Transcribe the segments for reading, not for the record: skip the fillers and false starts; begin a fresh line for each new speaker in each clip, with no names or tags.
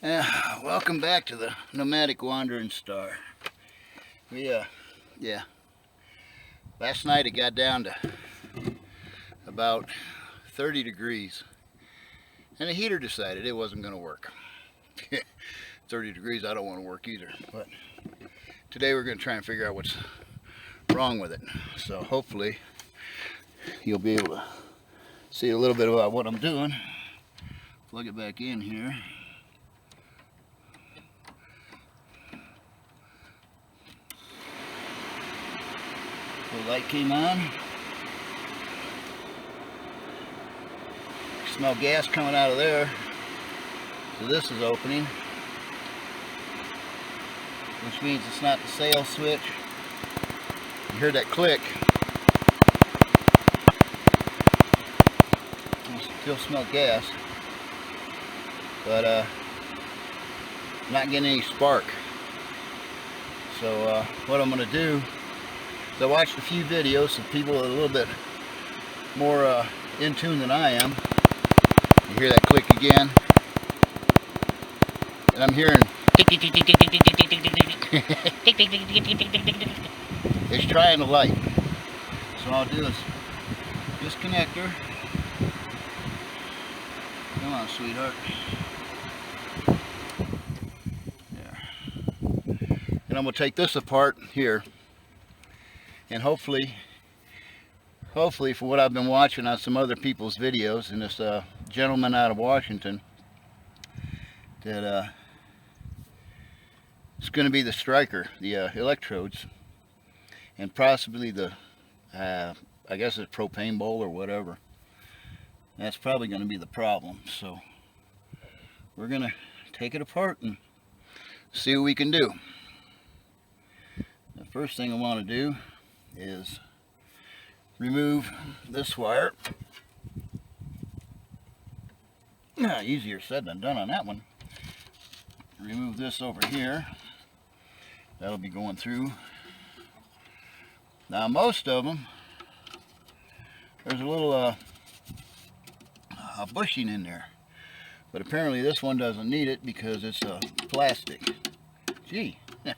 Welcome back to the Nomadic Wandering Star. Yeah, last night it got down to about 30 degrees and the heater decided it wasn't going to work. 30 degrees, I don't want to work either, but today we're going to try and figure out what's wrong with it. So hopefully you'll be able to see a little bit about what I'm doing. Plug it back in here. The light came on. Smell gas coming out of there. So this is opening, which means it's not the sail switch. You hear that click. You still smell gas, but not getting any spark. So what I'm going to do, I watched a few videos of people that are a little bit more in tune than I am. You hear that click again, and I'm hearing it's trying to light. So I'll do is disconnect her. Come on, sweetheart. There. And I'm going to take this apart here. And hopefully for what I've been watching on some other people's videos, and this gentleman out of Washington, that it's going to be the striker, the electrodes, and possibly the, I guess it's propane bowl or whatever. That's probably going to be the problem. So we're going to take it apart and see what we can do. The first thing I want to do is remove this wire. Easier said than done on that one. Remove this over here. That'll be going through. Now most of them, there's a little a bushing in there, but apparently this one doesn't need it because it's plastic. Gee, look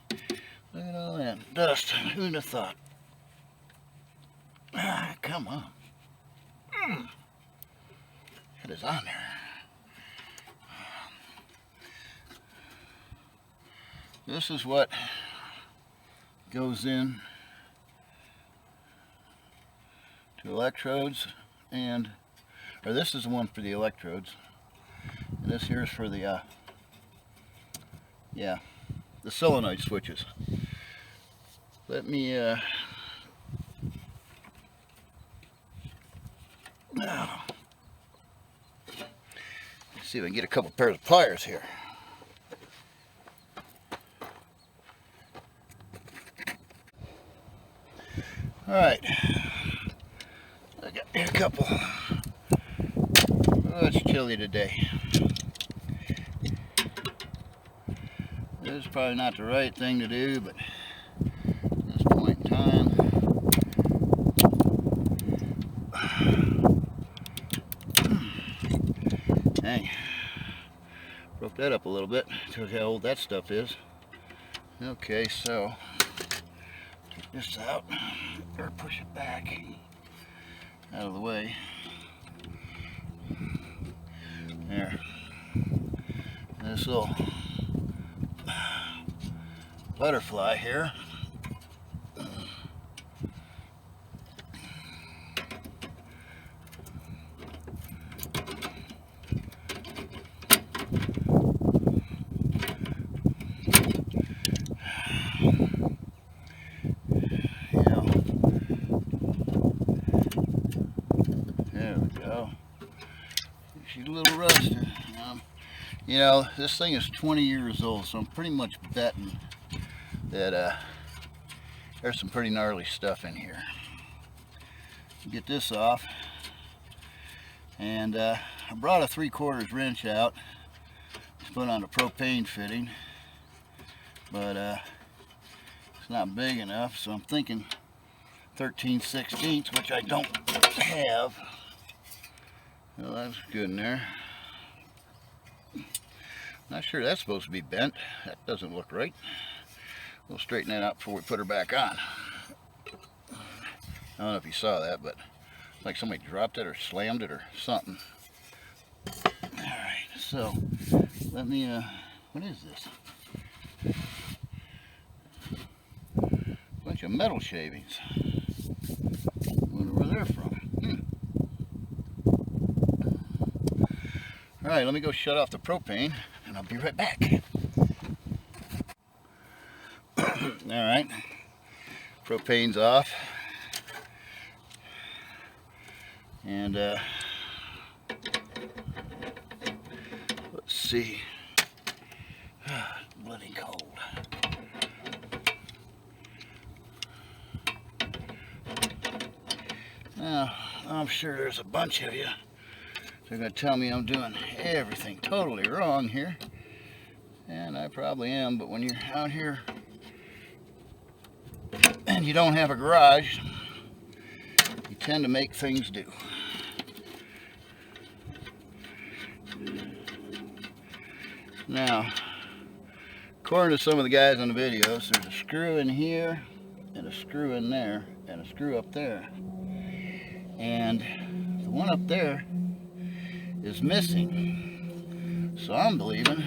at all that dust. Who'd have thought? Come on. It is on there. This is what goes in to electrodes, or this is the one for the electrodes, and this here is for the the solenoid switches. Let me now, let's see if I can get a couple pairs of pliers here. All right, I got a couple. Oh, it's chilly today. This is probably not the right thing to do, but at this point in time, dang, broke that up a little bit. Shows how old that stuff is. Okay, so take this out, or push it back out of the way. There. And this little butterfly here. There we go. She's a little rusted. You know, this thing is 20 years old, so I'm pretty much betting that there's some pretty gnarly stuff in here. Get this off, and I brought a 3/4 wrench out to put on a propane fitting, but it's not big enough, so I'm thinking 13/16, which I don't have. Well, that's good in there. Not sure that's supposed to be bent. That doesn't look right. We'll straighten that out before we put her back on. I don't know if you saw that, but like somebody dropped it or slammed it or something. Alright, so let me, what is this? Bunch of metal shavings. Wonder where they're from. Alright, let me go shut off the propane and I'll be right back. Alright, propane's off. And let's see. Bloody cold. Now, I'm sure there's a bunch of you. They're going to tell me I'm doing everything totally wrong here. And I probably am, but when you're out here and you don't have a garage, you tend to make things do. Now, according to some of the guys on the videos, there's a screw in here, and a screw in there, and a screw up there. And the one up there is missing. So I'm believing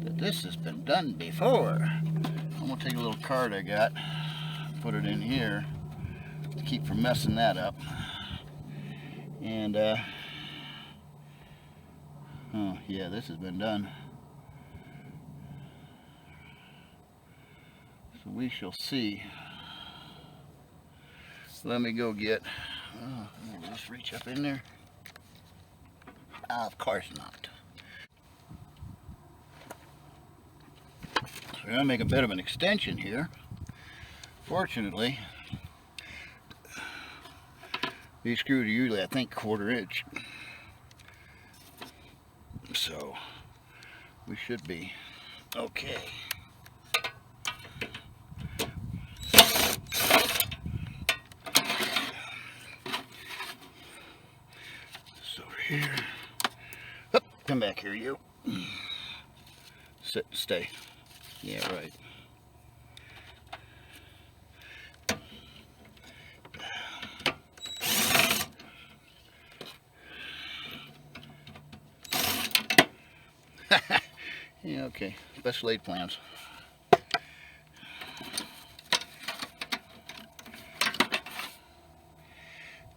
that this has been done before. I'm going to take a little card I got, put it in here to keep from messing that up. And, oh yeah, this has been done. So we shall see. Let me go get, oh, let me just reach up in there. Of course not. So we're going to make a bit of an extension here. Fortunately, these screws are usually, I think, 1/4 inch. So we should be okay. So here. Up, come back here, you. Sit and stay. Yeah, right. Yeah, okay. Best laid plans.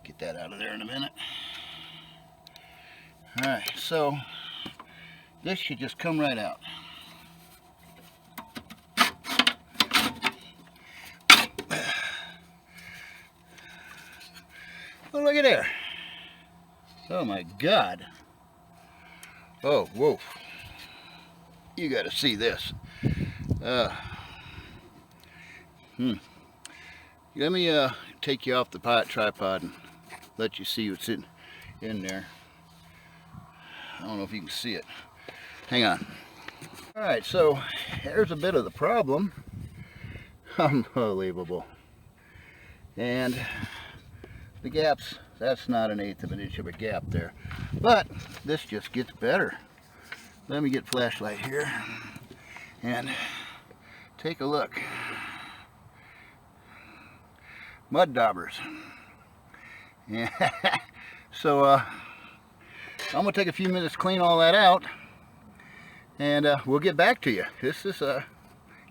Get that out of there in a minute. Alright, so this should just come right out. Oh, look at there. Oh my God. Oh, whoa. You got to see this. Let me take you off the tripod and let you see what's in there. I don't know if you can see it. Hang on. Alright, so here's a bit of the problem. Unbelievable. And the gaps, that's not 1/8 of an inch of a gap there. But this just gets better. Let me get flashlight here and take a look. Mud daubers. Yeah. So I'm gonna take a few minutes to clean all that out, and we'll get back to you. This is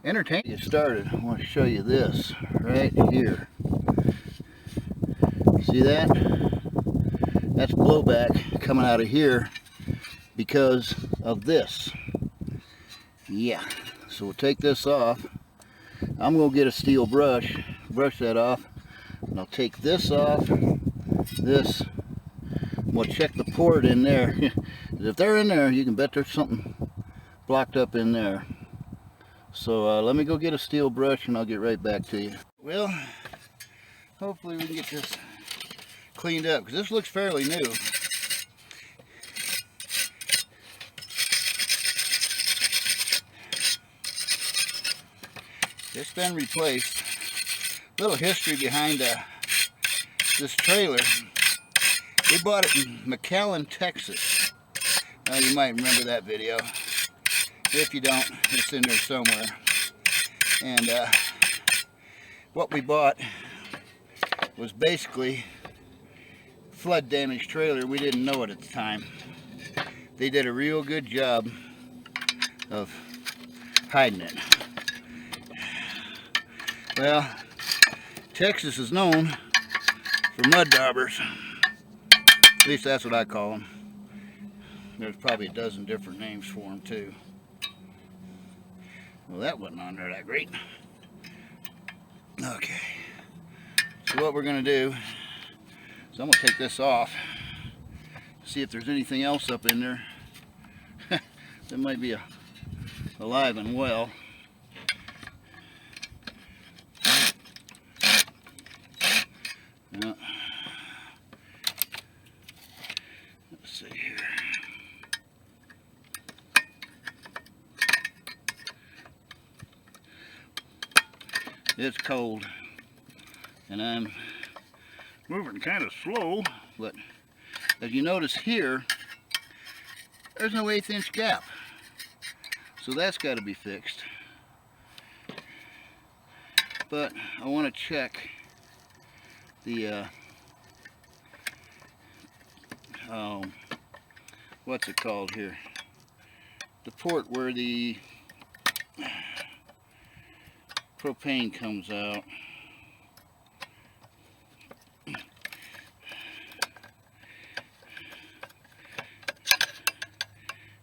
entertaining. Get started. I want to show you this right here. See that? That's blowback coming out of here because of this. Yeah. So we'll take this off. I'm gonna get a steel brush, brush that off, and I'll take this off. This. We'll check the port in there. If they're in there, you can bet there's something blocked up in there. So let me go get a steel brush and I'll get right back to you. Well, hopefully we can get this cleaned up because this looks fairly new. It's been replaced. Little history behind this trailer. We bought it in McAllen, Texas. You might remember that video. If you don't, it's in there somewhere. And what we bought was basically flood damaged trailer. We didn't know it at the time. They did a real good job of hiding it. Well, Texas is known for mud daubers. At least that's what I call them. There's probably a dozen different names for them too. Well, that wasn't on there that great. Okay. So what we're going to do is I'm going to take this off, see if there's anything else up in there that might be alive and well. Let's see here. It's cold and I'm moving kind of slow, but as you notice here, there's no 1/8 inch gap, so that's got to be fixed. But I want to check the what's it called here, the port where the propane comes out.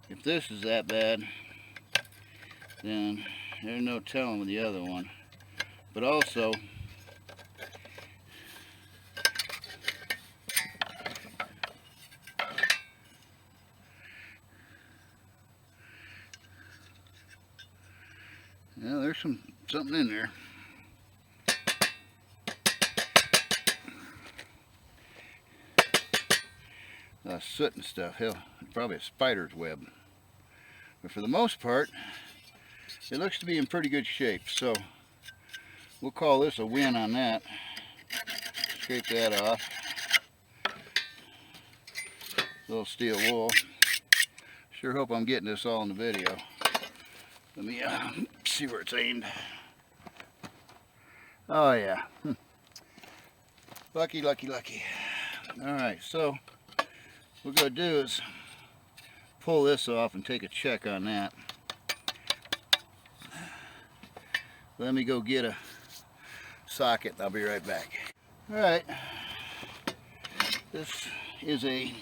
If this is that bad, then there's no telling with the other one. But also, yeah, there's something in there. Soot and stuff. Hell, probably a spider's web. But for the most part, it looks to be in pretty good shape. So we'll call this a win on that. Scrape that off. Little steel wool. Sure hope I'm getting this all in the video. Let me see where it's aimed. Oh yeah. Lucky, lucky, lucky. Alright, so what we're going to do is pull this off and take a check on that. Let me go get a socket. I'll be right back. Alright, this is a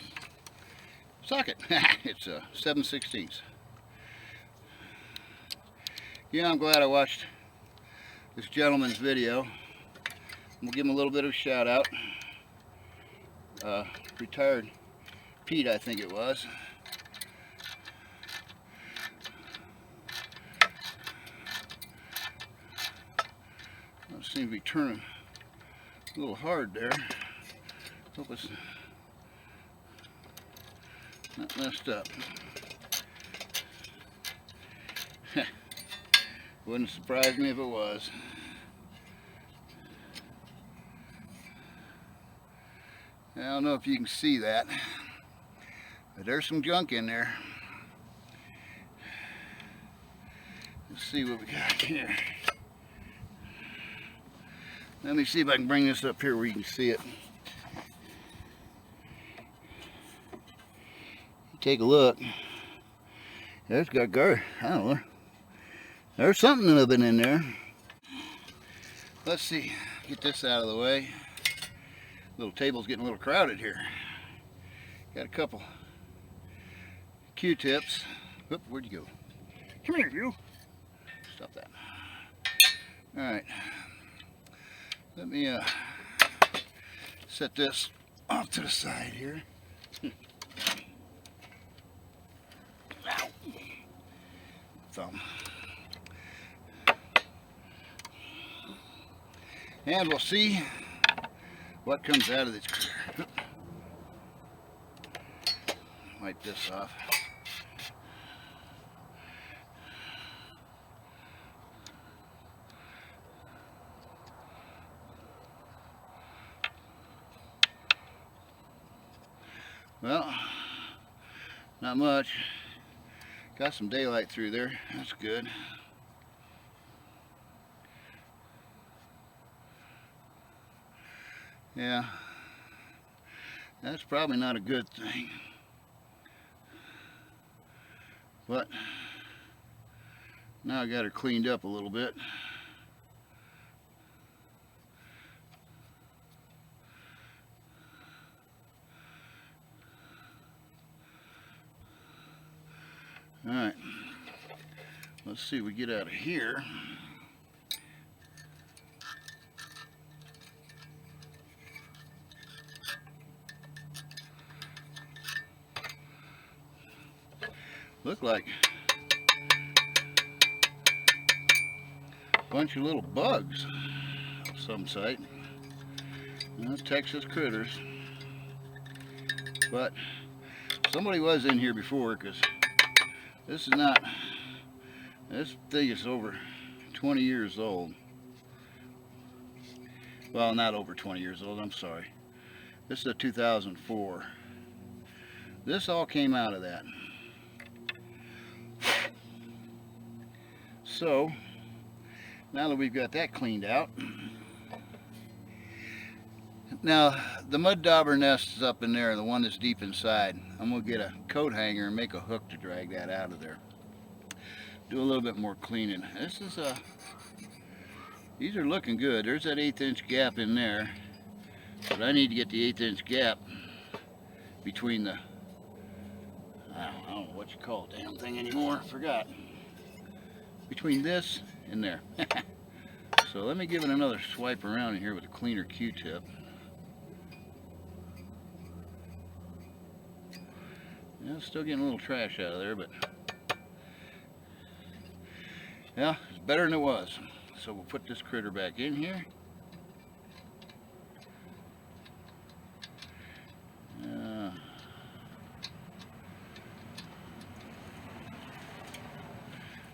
socket. It's a 7/16. Yeah, I'm glad I watched this gentleman's video. We'll give him a little bit of a shout out. Retired Pete, I think it was. It seems to be turning a little hard there. Hope it's not messed up. Wouldn't surprise me if it was. I don't know if you can see that, but there's some junk in there. Let's see what we got here. Let me see if I can bring this up here where you can see it. Take a look. There's got I don't know. There's something that have been in there. Let's see. Get this out of the way. Little table's getting a little crowded here. Got a couple Q-tips. Whoop, where'd you go? Come here, you. Stop that. Alright. Let me set this off to the side here. Ow. Thumb. And we'll see what comes out of this. Wipe this off. Well, not much. Got some daylight through there. That's good. Yeah, that's probably not a good thing. But now I got her cleaned up a little bit. Alright, let's see what we get out of here. Look like a bunch of little bugs of some site. That's Texas critters. But somebody was in here before, because this is not, this thing is over 20 years old. Well, not over 20 years old, I'm sorry. This is a 2004. This all came out of that. So, now that we've got that cleaned out, now the mud dauber nest is up in there, the one that's deep inside. I'm going to get a coat hanger and make a hook to drag that out of there. Do a little bit more cleaning. This is these are looking good. There's that 1/8 inch gap in there, but I need to get the 1/8 inch gap between the, I don't know what you call the damn thing anymore, I forgot. Between this and there. So let me give it another swipe around in here with a cleaner Q-tip. Yeah, still getting a little trash out of there, but yeah, it's better than it was. So we'll put this critter back in here.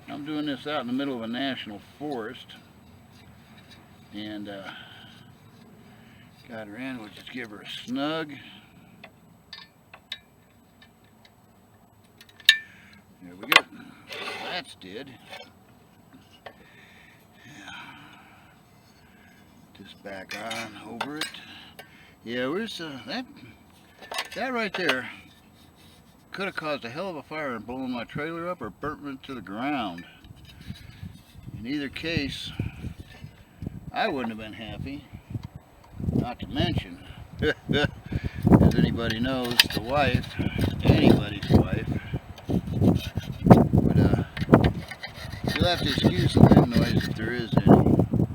I'm doing this out in the middle of a national forest, and got her in. We'll just give her a snug. There we go. That's dead. Yeah. Just back on over it. Yeah, where's that right there could have caused a hell of a fire and blown my trailer up or burnt me to the ground. In either case, I wouldn't have been happy. Not to mention, as anybody knows, the wife, anybody's wife, would, you'll have to excuse the wind noise if there is any,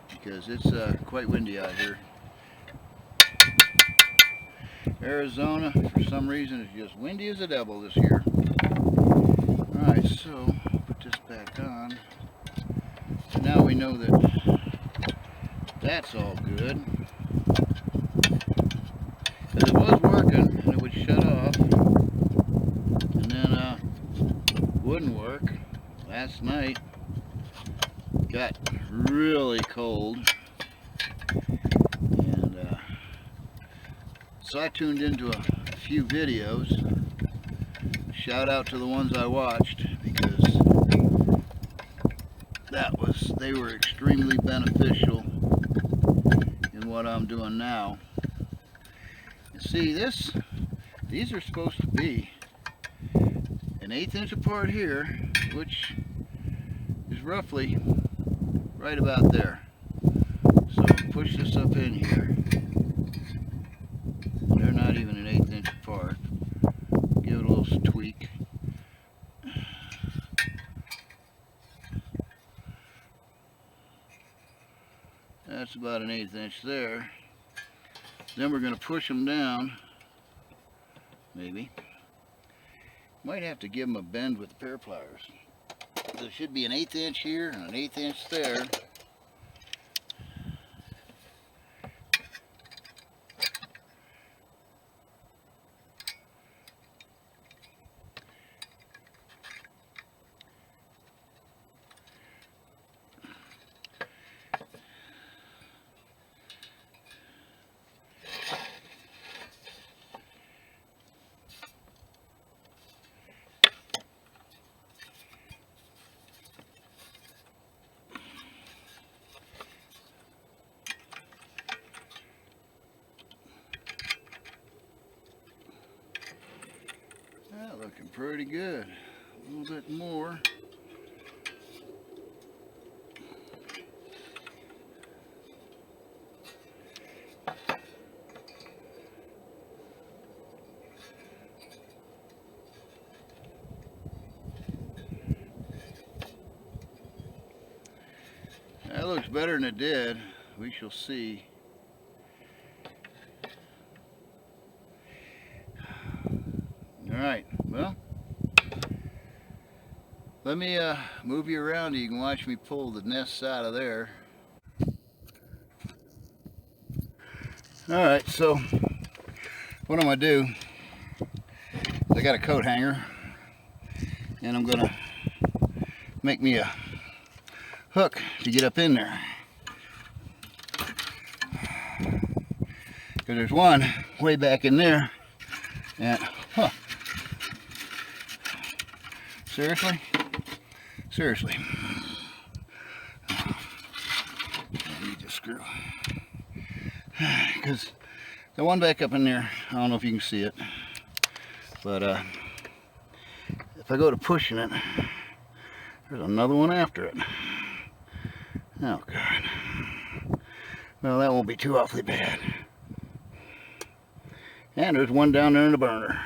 because it's quite windy out here. Arizona, for some reason, is just windy as a devil this year. Alright, so put this back on. And now we know that that's all good. Because it was working and it would shut off. And then wouldn't work. Last night got really cold. So I tuned into a few videos. Shout out to the ones I watched, because they were extremely beneficial in what I'm doing now. You see, these are supposed to be an 1/8 inch apart here, which is roughly right about there. So push this up in here. They're not even an 1/8 inch apart. Give it a little tweak. That's about an 1/8 inch there. Then we're going to push them down. Maybe. Might have to give them a bend with the pair pliers. There should be an 1/8 inch here and an 1/8 inch there. pretty good. A little bit more. That looks better than it did. We shall see. Alright, well, let me move you around so you can watch me pull the nests out of there. Alright, so what I'm going to do, I got a coat hanger, and I'm going to make me a hook to get up in there. Because there's one way back in there, and seriously? Seriously. I need to screw. Because the one back up in there, I don't know if you can see it, but if I go to pushing it, there's another one after it. Oh God. Well, that won't be too awfully bad. And there's one down there in the burner.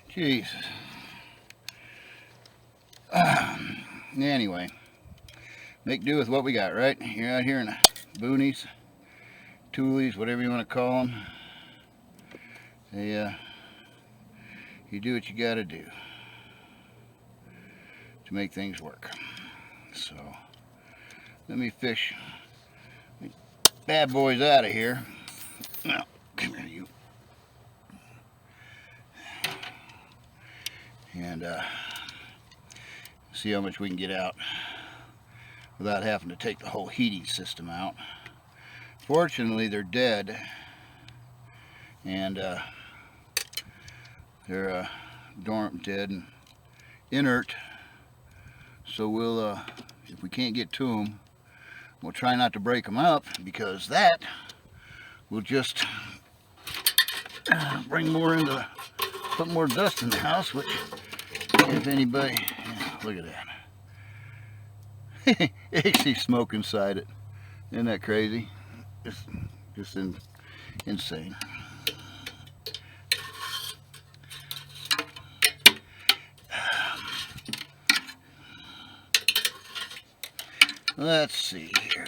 Jesus. Anyway, make do with what we got, right? You're out here in the boonies, toolies, whatever you want to call them. You do what you got to do to make things work. So let me fish these bad boys out of here. Now, come here, you. And see how much we can get out without having to take the whole heating system out. Fortunately, they're dead, and they're dormant, dead, and inert. So we'll, if we can't get to them, we'll try not to break them up, because that will just bring more into, put more dust in the house, which, if anybody, yeah, look at that. It actually smoke inside it. Isn't that crazy? Just insane. Let's see here.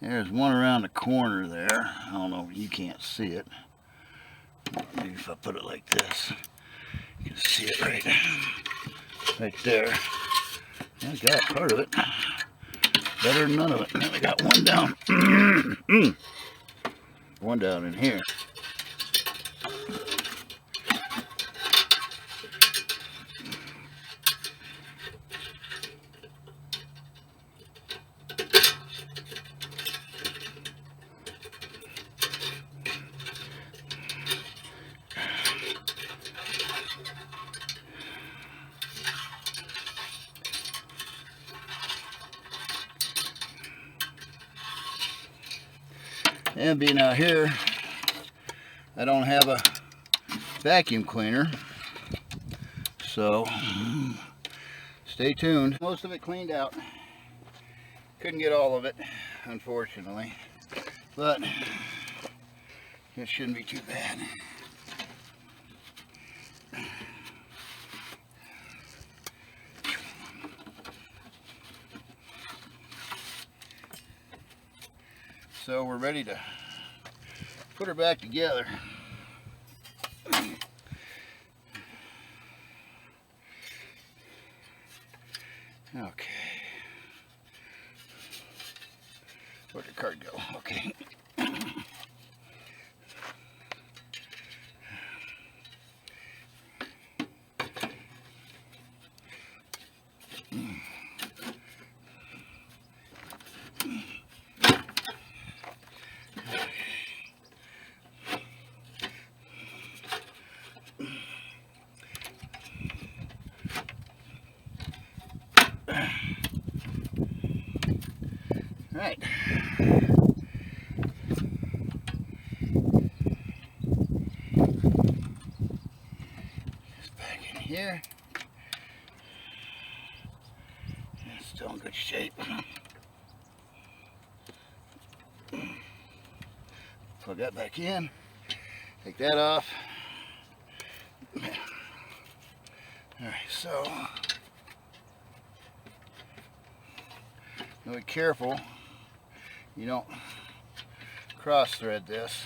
There's one around the corner there. I don't know if you can't see it. Maybe if I put it like this, you can see it right there. I got part of it. Better than none of it. And then I got one down. One down in here. And being out here, I don't have a vacuum cleaner, so stay tuned. Most of it cleaned out. Couldn't get all of it, unfortunately, but it shouldn't be too bad. So we're ready to put her back together. Okay. Where'd the card go? Okay. Right. Plug that back in. Take that off. Alright, so be careful you don't cross thread this.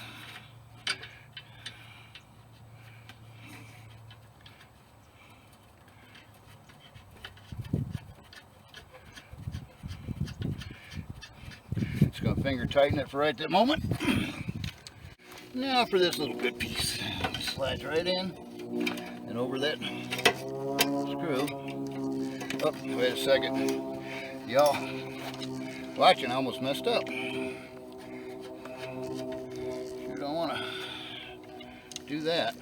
Just gonna finger tighten it for right that moment. Now for this little good piece. Slides right in and over that screw. Oh, wait a second. Y'all watching, I almost messed up. Sure don't want to do that.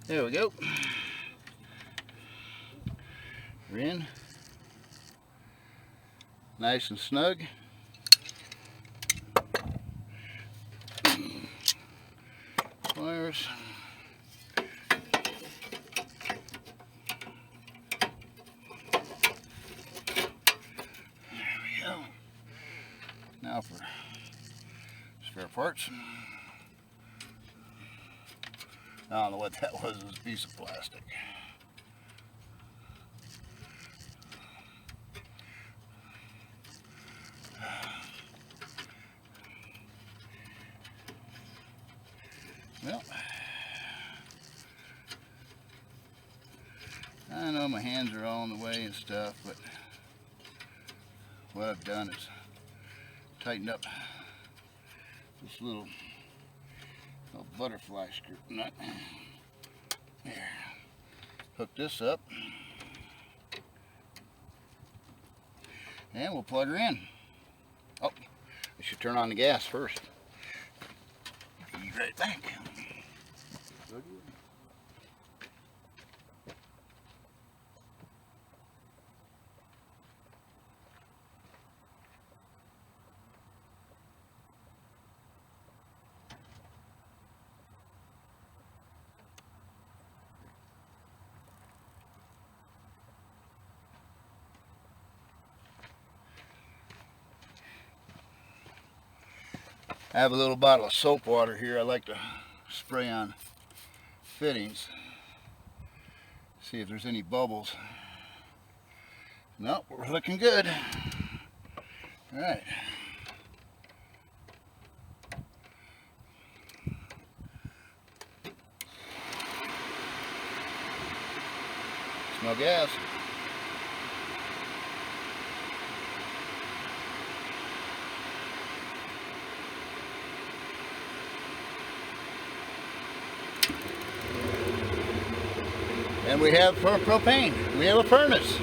There we go. We're in. Nice and snug. Pliers. There we go. Now for spare parts. I don't know what that was. It was a piece of plastic. Well, I know my hands are all in the way and stuff, but what I've done is tightened up this little butterfly screw nut. There. Hook this up. And we'll plug her in. Oh, I should turn on the gas first. Be right back. I have a little bottle of soap water here. I like to spray on fittings. See if there's any bubbles. Nope, we're looking good. All right. Smell gas. And we have for propane, we have a furnace.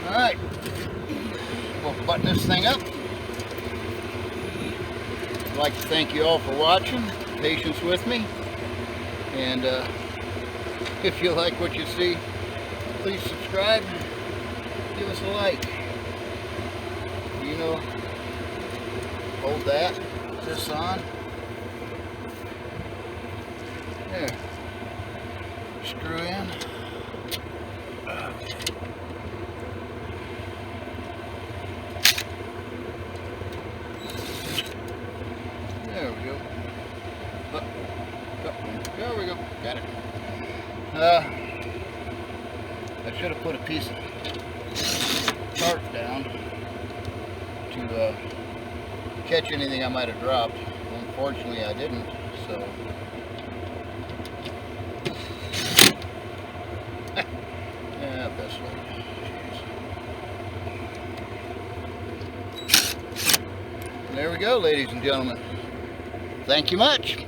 All right, we'll button this thing up. I'd like to thank you all for watching, patience with me, and if you like what you see, please subscribe, give us a like. You know, hold that, put this on. There. Screw in. There we go. There we go. Got it. I should have put a piece of tarp down to catch anything I might have dropped. Unfortunately, I didn't, so. Yeah, best way. Jeez. There we go, ladies and gentlemen. Thank you much.